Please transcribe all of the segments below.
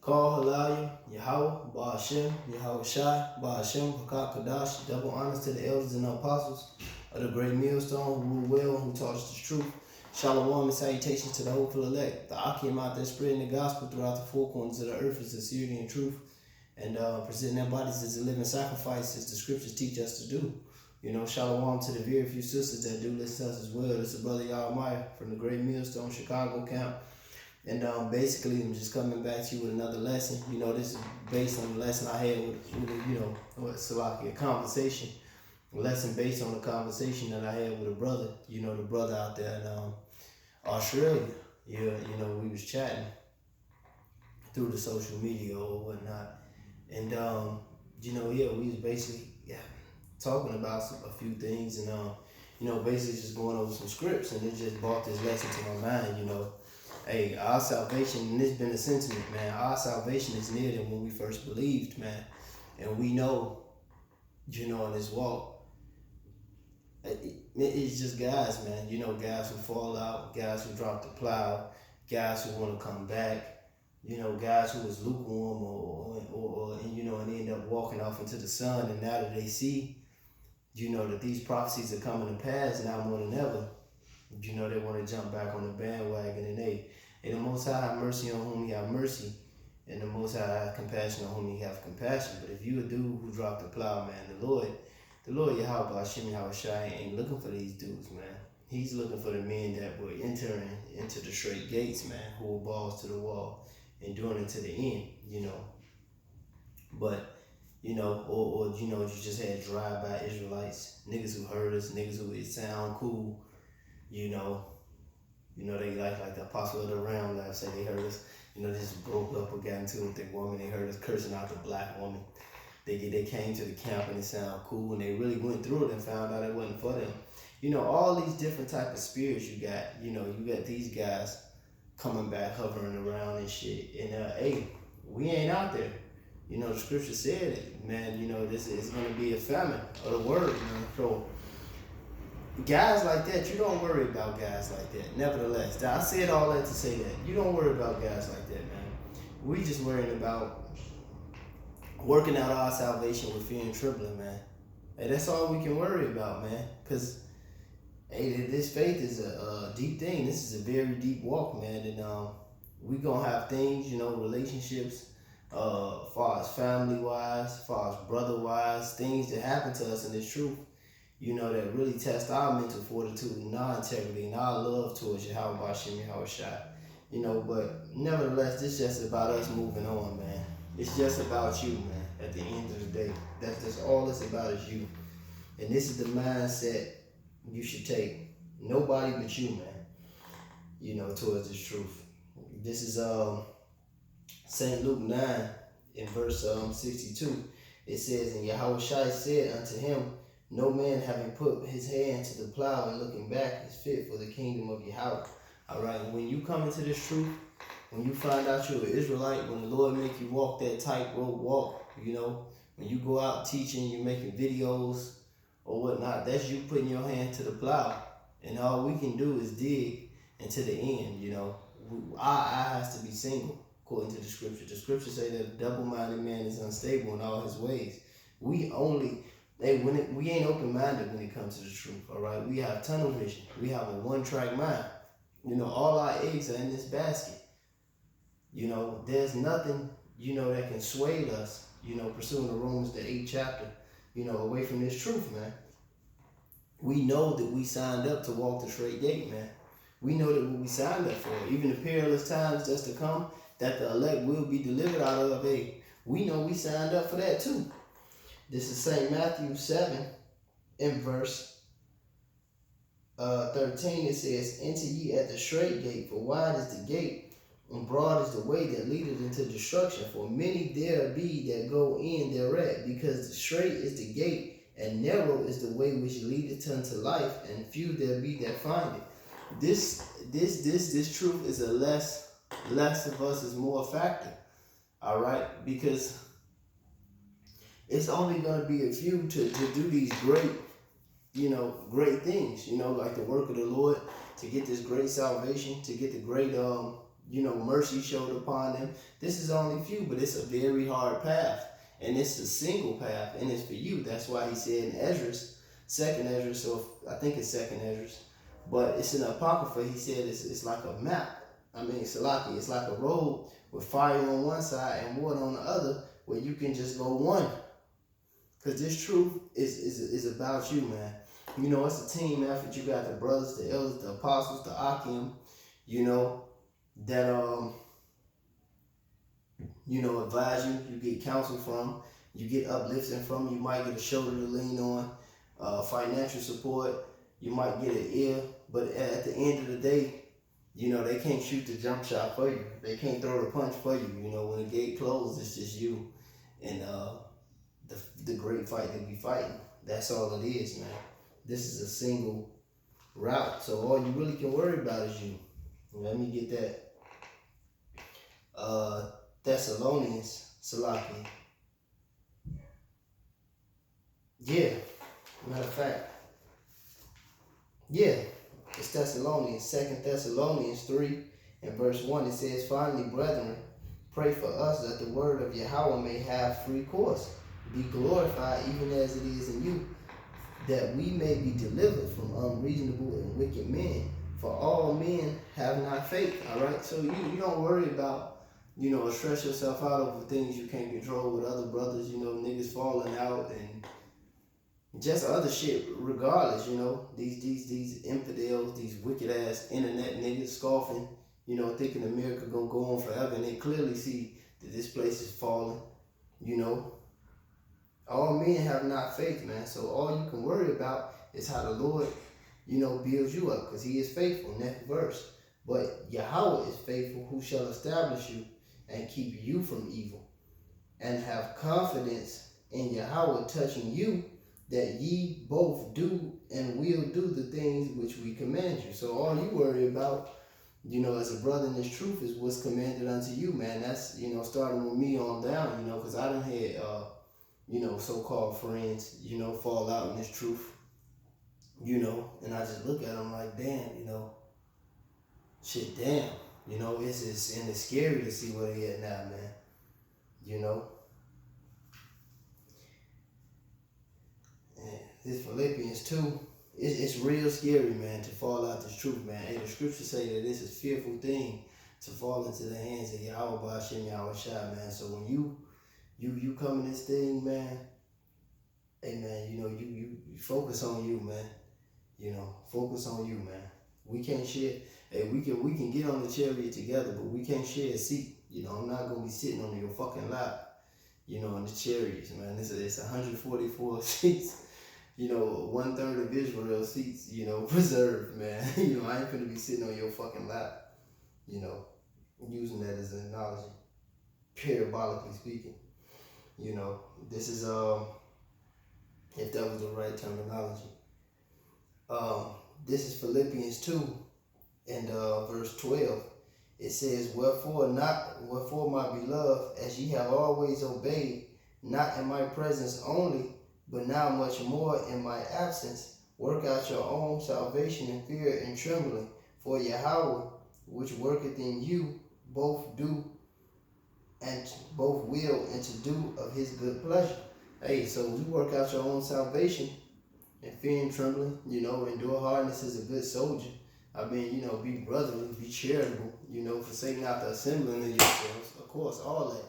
Call Halal, Yahweh, Ba'ashem, Yahweh Shai, Ba'ashem, Hakak Kadash, double honors to the elders and the apostles of the great millstone who rule well and who taught us the truth. Shalom and salutations to the hopeful elect, the Akim out there spreading the gospel throughout the four corners of the earth is sincerity and truth, and presenting their bodies as a living sacrifice as the scriptures teach us to do. Shalom to the very few sisters that do listen to us as well. This is Brother Yahweh from the Great Millstone Chicago camp. And basically, I'm just coming back to you with another lesson. This is based on the lesson I had a conversation. A lesson based on the conversation that I had with a brother, the brother out there in Australia. We was chatting through the social media or whatnot. And, we was basically talking about a few things and, basically just going over some scripts. And it just brought this lesson to my mind, Hey, our salvation, and this been a sentiment, man. Our salvation is nearer than when we first believed, man. And we know, in this walk, it's just guys, man. Guys who fall out, guys who drop the plow, guys who want to come back, guys who was lukewarm and end up walking off into the sun. And now that they see, that these prophecies are coming to pass now more than ever, they want to jump back on the bandwagon, and the Most High have mercy on whom He have mercy, and the Most High have compassion on whom He have compassion. But if you a dude who dropped the plow, man, the Lord Yahweh Hashem Yahweh Shai ain't looking for these dudes, man. He's looking for the men that were entering into the straight gates, man, who were balls to the wall and doing it to the end, But you just had drive-by Israelites, niggas who heard us, niggas who it sound cool. They like the apostle of the realm that say they heard us, just broke up or got into it with the woman. They heard us cursing out the black woman. They came to the camp and it sounded cool, and they really went through it and found out it wasn't for them. All these different type of spirits you got. You got these guys coming back, hovering around and shit. And hey, we ain't out there. The scripture said it, man. This is gonna be a famine of the word, man. So guys like that, you don't worry about guys like that. Nevertheless, I said all that to say that you don't worry about guys like that, man. We just worrying about working out our salvation with fear and trembling, man. Hey, that's all we can worry about, man. Cause hey, this faith is a deep thing. This is a very deep walk, man. And we gonna have things, relationships, far as family wise, far as brother wise, things that happen to us in this truth. That really test our mental fortitude and our integrity and our love towards Yahweh Hashem Yahweh Shai. But nevertheless, this is just about us moving on, man. It's just about you, man, at the end of the day. That's all it's about is you. And this is the mindset you should take. Nobody but you, man, towards this truth. This is St. Luke 9 in verse 62. It says, and Yahweh Shai said unto him, no man having put his hand to the plow and looking back is fit for the kingdom of Yahweh. All right, when you come into this truth, when you find out you're an Israelite, when the Lord make you walk that tightrope walk, when you go out teaching, you're making videos or whatnot, that's you putting your hand to the plow. And all we can do is dig into the end, Our eye has to be single, according to the scripture. The scripture say that a double-minded man is unstable in all his ways. We ain't open-minded when it comes to the truth, all right? We have tunnel vision. We have a one-track mind. All our eggs are in this basket. There's nothing, that can sway us, pursuing the Romans, the 8th chapter, away from this truth, man. We know that we signed up to walk the straight gate, man. We know that what we signed up for, even the perilous times that's to come, that the elect will be delivered out of, hey, we know we signed up for that too. This is St. Matthew 7 in verse 13. It says, enter ye at the straight gate, for wide is the gate, and broad is the way that leadeth into destruction. For many there be that go in thereat, because straight is the gate, and narrow is the way which leadeth unto life, and few there be that find it. This truth is a less of us is more factor. All right, because it's only going to be a few to do these great things, like the work of the Lord, to get this great salvation, to get the great mercy showed upon them. This is only few, but it's a very hard path. And it's a single path, and it's for you. That's why he said in Esdras, second Esdras, so I think it's second Esdras, but it's in the Apocrypha. He said it's like a map. I mean, it's like a road with fire on one side and water on the other, where you can just go one. Because this truth is about you, man. It's a team effort. You got the brothers, the elders, the apostles, the Akim, that advise you. You get counsel from. You get uplifting from. You might get a shoulder to lean on, financial support. You might get an ear. But at the end of the day, they can't shoot the jump shot for you. They can't throw the punch for you. When the gate closes, it's just you and the great fight that we fighting. That's all it is, man. This is a single route. So all you really can worry about is you. Let me get that. Thessalonians, Salaki. Yeah, matter of fact. Yeah, it's Thessalonians, 2 Thessalonians 3 and verse 1. It says, finally, brethren, pray for us that the word of Yahweh may have free course, be glorified even as it is in you, that we may be delivered from unreasonable and wicked men. For all men have not faith. All right, so you don't worry about stress yourself out over things you can't control with other brothers. Niggas falling out and just other shit. Regardless, these infidels, these wicked ass internet niggas scoffing. Thinking America gonna go on forever, and they clearly see that this place is falling. All men have not faith, man. So all you can worry about is how the Lord, builds you up, because he is faithful. Next verse. But Yahweh is faithful, who shall establish you and keep you from evil. And have confidence in Yahweh touching you, that ye both do and will do the things which we command you. So all you worry about, as a brother in this truth, is what's commanded unto you, man. That's, starting with me on down, because I done had, so-called friends, fall out in this truth, and I just look at them like, damn, shit, damn, it's scary to see where they at now, man, and this Philippians 2, it's real scary, man, to fall out this truth, man. And the scriptures say that this is a fearful thing to fall into the hands of Yahweh B'Ashem Yahweh Shai, man. So when you come in this thing, man, hey, man, you focus on you, man. Focus on you, man. We can't share. Hey, we can get on the chariot together, but we can't share a seat. I'm not gonna be sitting on your fucking lap, in the chariots, man. It's 144 seats. 1/3 of Israel seats, preserved, man. I ain't gonna be sitting on your fucking lap, using that as an analogy, parabolically speaking. This is if that was the right terminology. This is Philippians 2 and verse 12. It says, wherefore, my beloved, as ye have always obeyed, not in my presence only, but now much more in my absence, work out your own salvation in fear and trembling. For Yahweh, which worketh in you, both will and to do of his good pleasure. Hey, so you work out your own salvation in fear and trembling. Endure hardness as a good soldier. I mean, be brotherly, be charitable. Forsake not the assembling of yourselves. Of course, all that.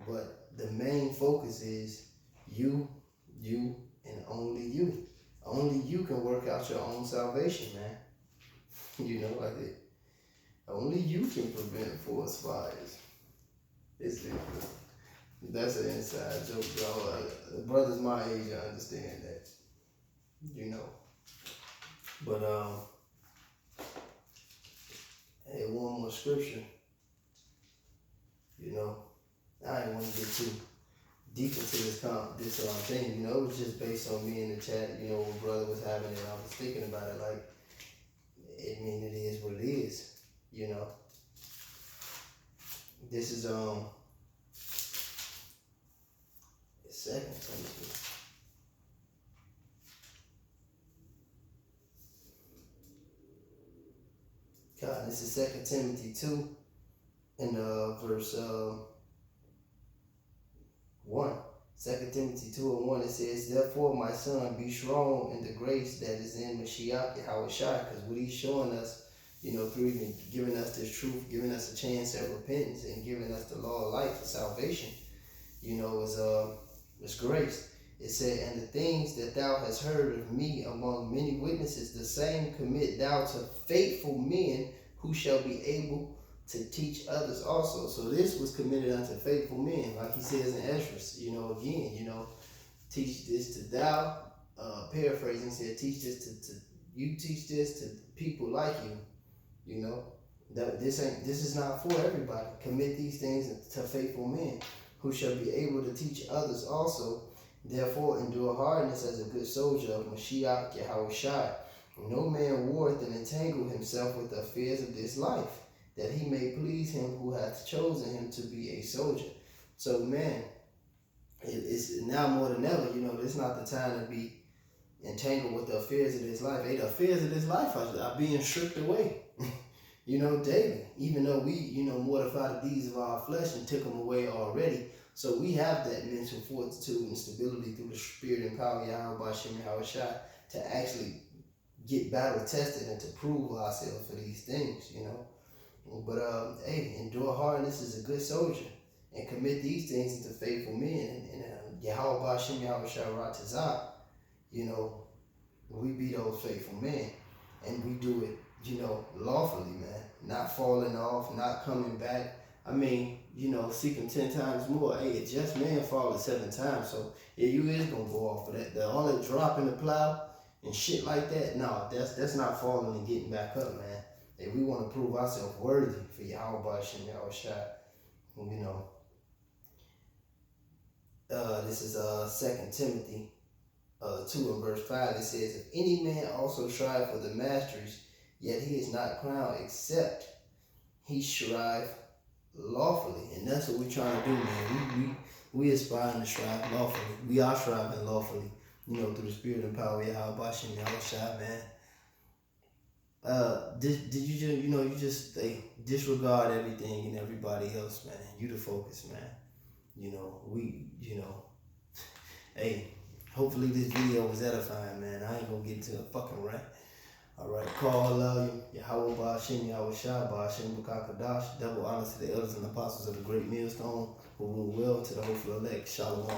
But the main focus is you, and only you. Only you can work out your own salvation, man. Like it. Only you can prevent forest fires. That's an inside joke, y'all. Brothers my age, I understand that. But hey, one more scripture. I didn't want to get too deep into this thing. It was just based on me in the chat. When brother was having it, I was thinking about it. Like, it is what it is. This is 2 Timothy. God, this is 2 Timothy 2 in verse 1. 2 Timothy 2:1, it says, "Therefore, my son, be strong in the grace that is in Mashiach Yahushua," because what he's showing us, through even giving us this truth, giving us a chance at repentance, and giving us the law of life, the salvation, is grace. It said, "And the things that thou hast heard of me among many witnesses, the same commit thou to faithful men who shall be able to teach others also." So this was committed unto faithful men, like he says in Esdras, teach this to thou, paraphrasing, said, teach this to you, teach this to people like you, that this is not for everybody. Commit these things to faithful men who shall be able to teach others also. Therefore, endure hardness as a good soldier of Mashiach Yahushua. No man warreth and entangle himself with the affairs of this life, that he may please him who hath chosen him to be a soldier. So, man, it's now more than ever, it's not the time to be entangled with the affairs of this life. Hey, the affairs of this life are being stripped away, daily. Even though we, mortify the deeds of our flesh and took them away already. So we have that mental fortitude and stability through the spirit and power of Yahweh Shem Yahushua to actually get battle tested and to prove ourselves for these things, But hey, endure hardness as a good soldier and commit these things into faithful men. And Yahweh Shem Yahushua Ratazah, we be those faithful men, and we do it, lawfully, man. Not falling off, not coming back. I mean, seeking 10 times more. Hey, a just man falls 7 times, so yeah, you is gonna go off of that. All that dropping the plow and shit like that, no, that's not falling and getting back up, man. Hey, we want to prove ourselves worthy for Yahweh Shem Yahushua. This is 2 Timothy 2 and verse 5. It says, "If any man also strive for the masteries, yet he is not crowned, except he strive lawfully." And that's what we're trying to do, man. We aspiring to strive lawfully. We are striving lawfully, through the spirit and power of Yahweh Shem Yahushua, man. Did you just, you just disregard everything and everybody else, man. You the focus, man. Hey, hopefully this video was edifying, man. I ain't gonna get into a fucking rant. Alright, call, love you. Yahweh Ba'ashem, Yahushua, Ba'ashem B'kakadash. Double honor to the elders and apostles of the great millstone, who rule well to the hopeful elect. Shalom.